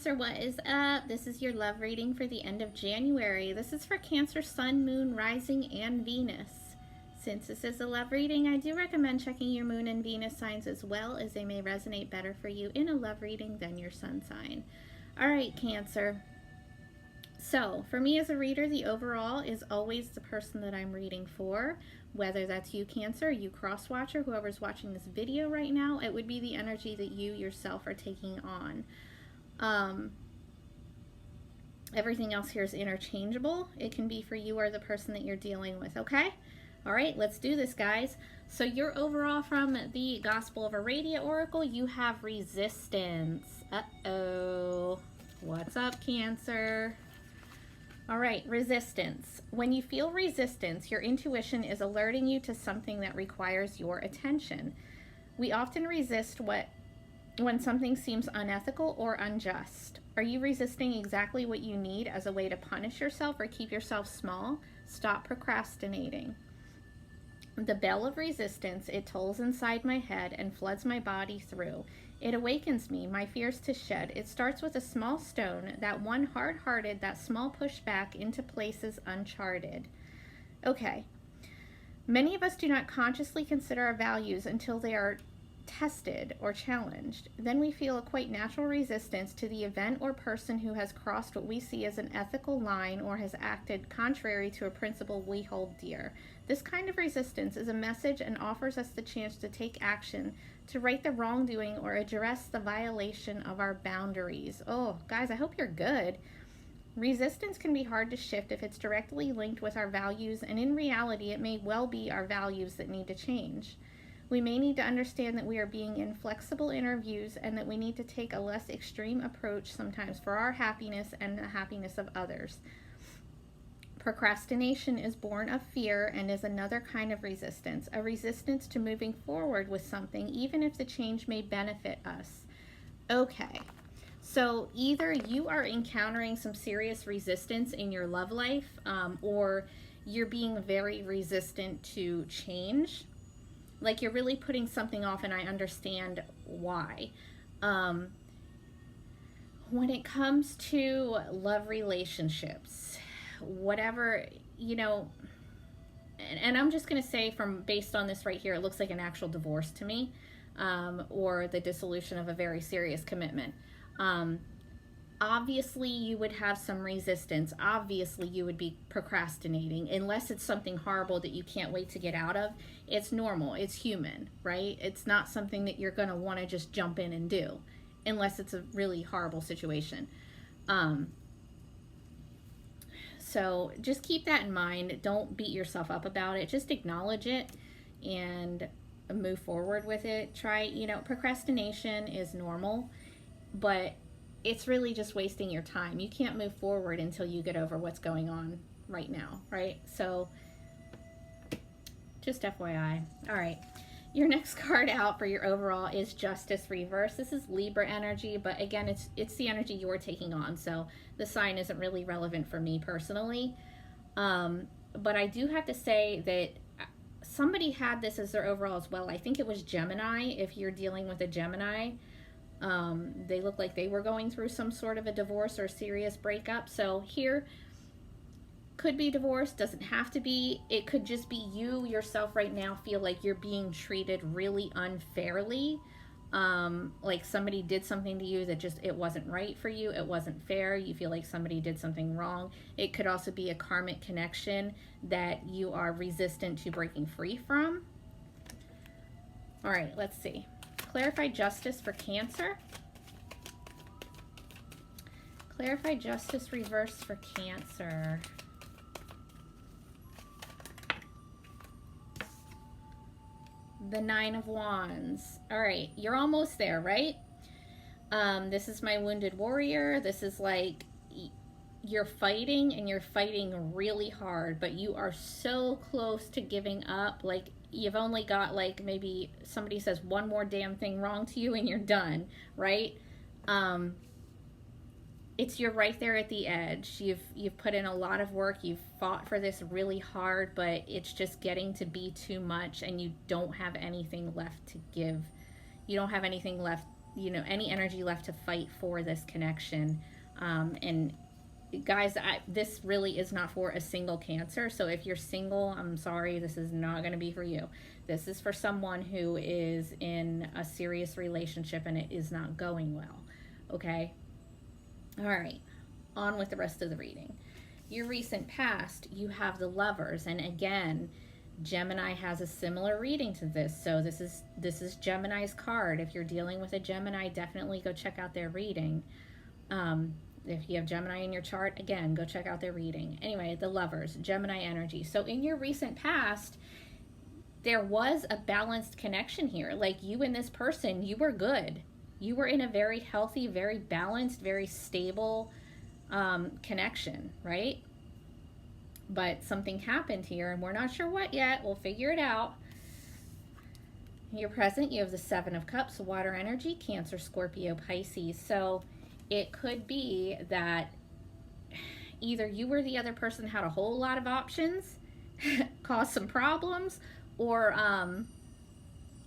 Cancer, what is up? This is your love reading for the end of January. This is for Cancer, Sun, Moon, Rising, and Venus. Since this is a love reading, I do recommend checking your Moon and Venus signs as well, as they may resonate better for you in a love reading than your Sun sign. All right, Cancer. So, for me as a reader, the overall is always the person that I'm reading for. Whether that's you, Cancer, you cross-watcher, whoever's watching this video right now, it would be the energy that you yourself are taking on. Everything else here is interchangeable. It can be for you or the person that you're dealing with, okay? All right, let's do this, guys. So your overall from the Gospel of Aradia Oracle, you have resistance. Uh-oh. What's up, Cancer? All right, resistance. When you feel resistance, your intuition is alerting you to something that requires your attention. We often resist when something seems unethical or unjust. Are you resisting exactly what you need as a way to punish yourself or keep yourself small? Stop procrastinating. The bell of resistance, it tolls inside my head and floods my body through. It awakens me, my fears to shed. It starts with a small stone, that one hard-hearted, that small pushback into places uncharted. Okay. Many of us do not consciously consider our values until they are tested or challenged. Then we feel a quite natural resistance to the event or person who has crossed what we see as an ethical line or has acted contrary to a principle we hold dear. This kind of resistance is a message and offers us the chance to take action, to right the wrongdoing or address the violation of our boundaries. Oh, guys, I hope you're good. Resistance can be hard to shift if it's directly linked with our values, and in reality, it may well be our values that need to change. We may need to understand that we are being inflexible in our views and that we need to take a less extreme approach sometimes for our happiness and the happiness of others. Procrastination is born of fear and is another kind of resistance, a resistance to moving forward with something, even if the change may benefit us. Okay, so either you are encountering some serious resistance in your love life, or you're being very resistant to change. Like you're really putting something off, and I understand why. When it comes to love relationships, whatever, you know, and I'm just going to say based on this right here, it looks like an actual divorce to me, or the dissolution of a very serious commitment. Obviously, you would have some resistance. Obviously, you would be procrastinating, unless it's something horrible that you can't wait to get out of. It's normal. It's human, right? It's not something that you're going to want to just jump in and do, unless it's a really horrible situation. So just keep that in mind. Don't beat yourself up about it. Just acknowledge it and move forward with it. Procrastination is normal, but it's really just wasting your time. You can't move forward until you get over what's going on right now, right? So just FYI. All right. Your next card out for your overall is Justice Reverse. This is Libra energy, but again, it's the energy you're taking on. So the sign isn't really relevant for me personally. But I do have to say that somebody had this as their overall as well. I think it was Gemini. If you're dealing with a Gemini, they look like they were going through some sort of a divorce or serious breakup. So here could be divorce, doesn't have to be. It could just be you yourself right now feel like you're being treated really unfairly. Like somebody did something to you that it wasn't right for you. It wasn't fair. You feel like somebody did something wrong. It could also be a karmic connection that you are resistant to breaking free from. All right, let's see. Clarify justice for Cancer. Clarify justice reverse for Cancer. The Nine of Wands. All right, you're almost there, right? This is my wounded warrior. This is like you're fighting, and you're fighting really hard, but you are so close to giving up. Like you've only got like maybe somebody says one more damn thing wrong to you and you're done, right? You're right there at the edge. You've put in a lot of work. You've fought for this really hard, but it's just getting to be too much, and you don't have anything left to give. You don't have anything left you know, any energy left to fight for this connection. And guys, this really is not for a single Cancer. So if you're single, I'm sorry, this is not going to be for you. This is for someone who is in a serious relationship and it is not going well. Okay? All right. On with the rest of the reading. Your recent past, you have the Lovers, and again, Gemini has a similar reading to this. So this is Gemini's card. If you're dealing with a Gemini, definitely go check out their reading. If you have Gemini in your chart, again, go check out their reading. Anyway, the Lovers, Gemini energy. So in your recent past, there was a balanced connection here. Like, you and this person, you were good. You were in a very healthy, very balanced, very stable connection, right? But something happened here, and we're not sure what yet. We'll figure it out. Your present, you have the Seven of Cups, water energy, Cancer, Scorpio, Pisces. So it could be that either you or the other person had a whole lot of options, caused some problems, or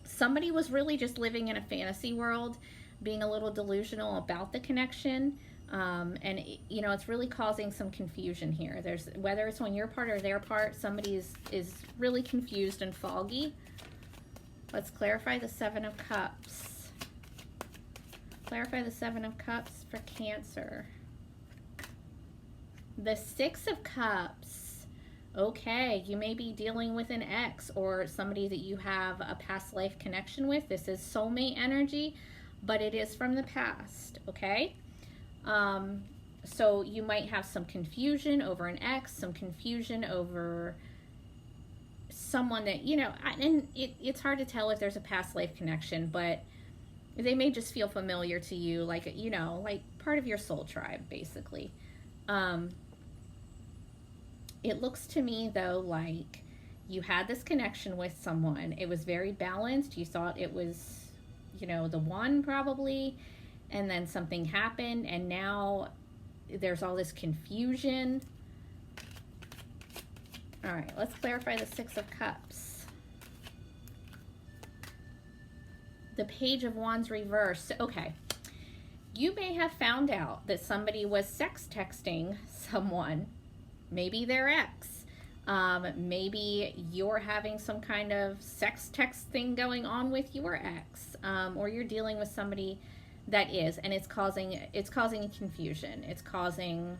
somebody was really just living in a fantasy world, being a little delusional about the connection. And you know, it's really causing some confusion here. There's, whether it's on your part or their part, somebody is really confused and foggy. Let's clarify the Seven of Cups. Clarify the Seven of Cups for Cancer. The Six of Cups. Okay, you may be dealing with an ex or somebody that you have a past life connection with. This is soulmate energy, but it is from the past, okay? So you might have some confusion over an ex, some confusion over someone that, you know, and it's hard to tell if there's a past life connection, but they may just feel familiar to you, like, you know, like part of your soul tribe, basically. It looks to me, though, like you had this connection with someone. It was very balanced. You thought it was, you know, the one probably, and then something happened, and now there's all this confusion. All right, let's clarify the Six of Cups. The Page of Wands reversed. Okay, you may have found out that somebody was sex texting someone, maybe their ex. Maybe you're having some kind of sex text thing going on with your ex, or you're dealing with somebody that is, and it's causing confusion. It's causing,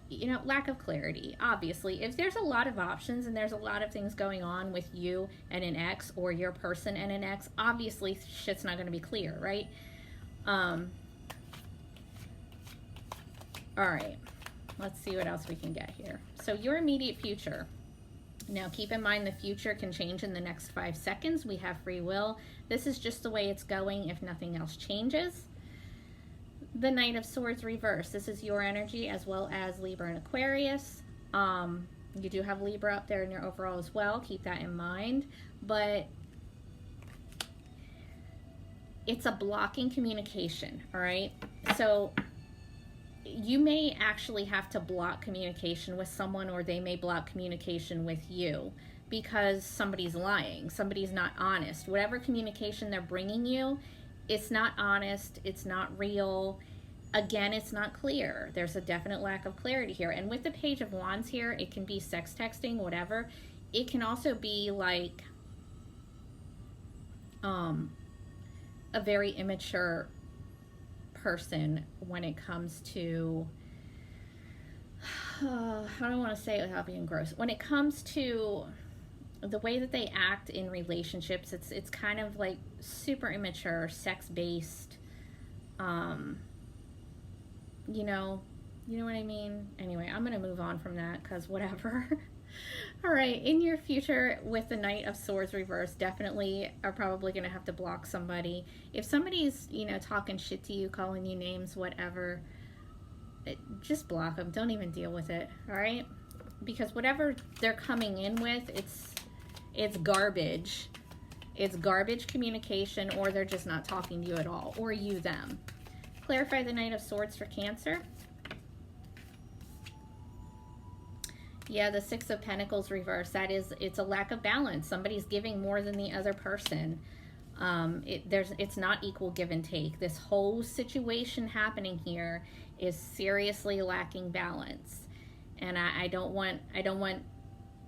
you know, lack of clarity. Obviously, if there's a lot of options and there's a lot of things going on with you and an ex, or your person and an ex, obviously shit's not going to be clear, right? All right, let's see what else we can get here. So your immediate future. Now, keep in mind the future can change in the next 5 seconds. We have free will. This is just the way it's going if nothing else changes. The Knight of Swords reversed. This is your energy as well as Libra and Aquarius. You do have Libra up there in your overall as well. Keep that in mind. But it's a blocking communication, all right? So you may actually have to block communication with someone, or they may block communication with you because somebody's lying. Somebody's not honest. Whatever communication they're bringing you, it's not honest. It's not real. Again, it's not clear. There's a definite lack of clarity here. And with the Page of Wands here, it can be sex texting, whatever. It can also be like a very immature person when it comes to I don't want to say it without being gross. When it comes to the way that they act in relationships, it's kind of like super immature, sex-based, you know what I mean? Anyway, I'm going to move on from that because whatever. All right, in your future with the Knight of Swords reversed, definitely are probably going to have to block somebody. If somebody's, you know, talking shit to you, calling you names, whatever, just block them. Don't even deal with it, all right? Because whatever they're coming in with, it's garbage. It's garbage communication, or they're just not talking to you at all, or you them. Clarify the Knight of Swords for Cancer. Yeah, the Six of Pentacles reversed. That is, it's a lack of balance. Somebody's giving more than the other person. It's not equal give and take. This whole situation happening here is seriously lacking balance, and I don't want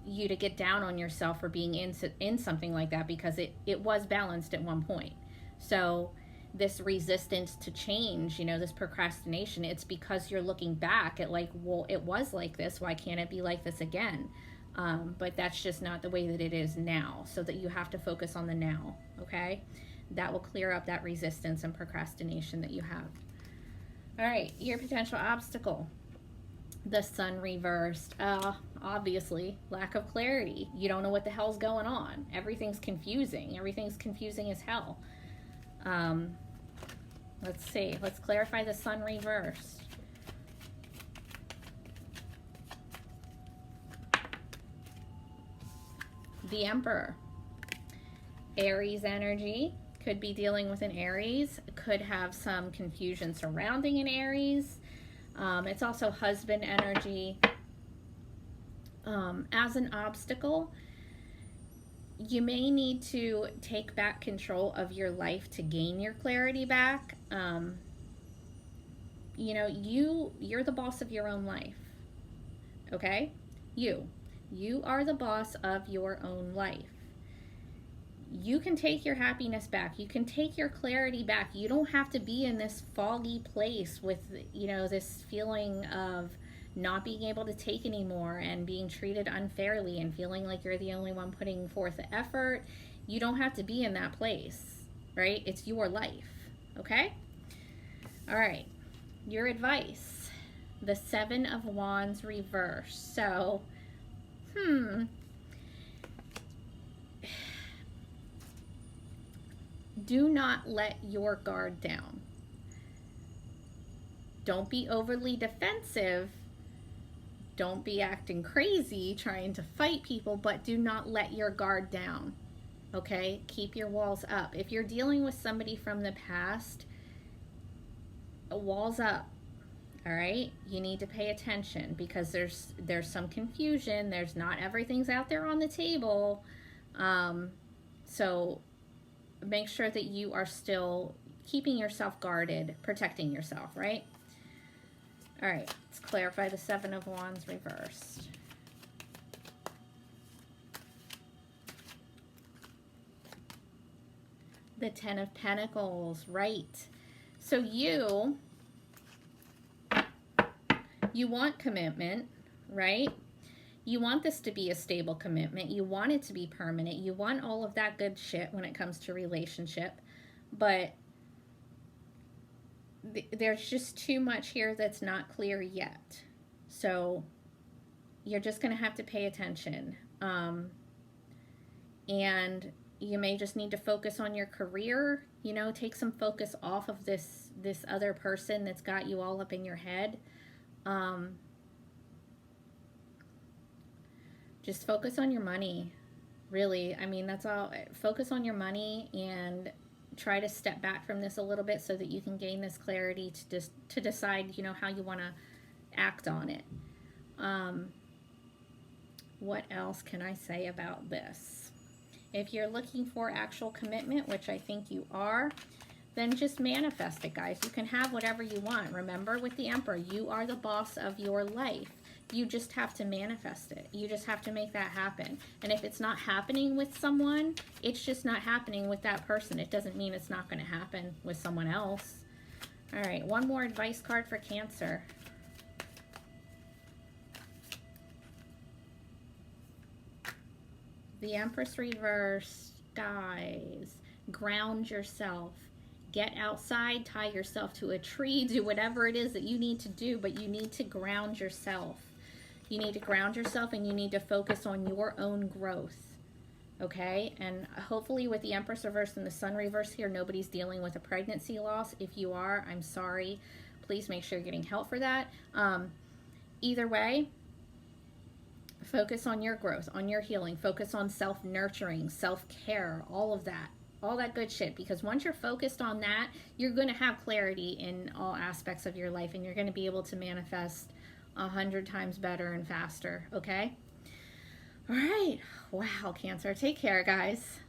you to get down on yourself for being in something like that, because it was balanced at one point. So this resistance to change, this procrastination, it's because you're looking back at like, well, it was like this, why can't it be like this again? But that's just not the way that it is now, so that you have to focus on the now, okay? That will clear up that resistance and procrastination that you have. All right, your potential obstacle. The sun reversed. Obviously, lack of clarity. You don't know what the hell's going on. Everything's confusing. Everything's confusing as hell. Let's see. Let's clarify the sun reversed. The Emperor. Aries energy. Could be dealing with an Aries. Could have some confusion surrounding an Aries. It's also husband energy. As an obstacle, you may need to take back control of your life to gain your clarity back. You're the boss of your own life. Okay? You are the boss of your own life. You can take your happiness back. You can take your clarity back. You don't have to be in this foggy place with, this feeling of not being able to take anymore and being treated unfairly and feeling like you're the only one putting forth the effort. You don't have to be in that place, right? It's your life, okay? All right, your advice. The Seven of Wands reversed. So, do not let your guard down. Don't be overly defensive. Don't be acting crazy trying to fight people, but do not let your guard down. Okay? Keep your walls up. If you're dealing with somebody from the past, walls up. All right? You need to pay attention, because there's some confusion. There's not everything's out there on the table. So make sure that you are still keeping yourself guarded, protecting yourself, right? All right, let's clarify the Seven of Wands reversed. The Ten of Pentacles, right. So you want commitment, right? You want this to be a stable commitment. You want it to be permanent. You want all of that good shit when it comes to relationship. But there's just too much here that's not clear yet. So you're just going to have to pay attention. And you may just need to focus on your career. Take some focus off of this other person that's got you all up in your head. Just focus on your money, really. I mean, that's all. Focus on your money and try to step back from this a little bit so that you can gain this clarity to decide, how you want to act on it. What else can I say about this? If you're looking for actual commitment, which I think you are, then just manifest it, guys. You can have whatever you want. Remember, with the Emperor, you are the boss of your life. You just have to manifest it. You just have to make that happen. And if it's not happening with someone, it's just not happening with that person. It doesn't mean it's not going to happen with someone else. All right, one more advice card for Cancer. The Empress reversed. Guys, ground yourself. Get outside, tie yourself to a tree, do whatever it is that you need to do, but you need to ground yourself. You need to ground yourself, and you need to focus on your own growth, okay? And hopefully with the Empress reverse and the Sun reverse here, nobody's dealing with a pregnancy loss. If you are, I'm sorry. Please make sure you're getting help for that. Either way, focus on your growth, on your healing. Focus on self-nurturing, self-care, all of that. All that good shit, because once you're focused on that, you're going to have clarity in all aspects of your life, and you're going to be able to manifest 100 times better and faster, okay? All right. Wow, Cancer. Take care, guys.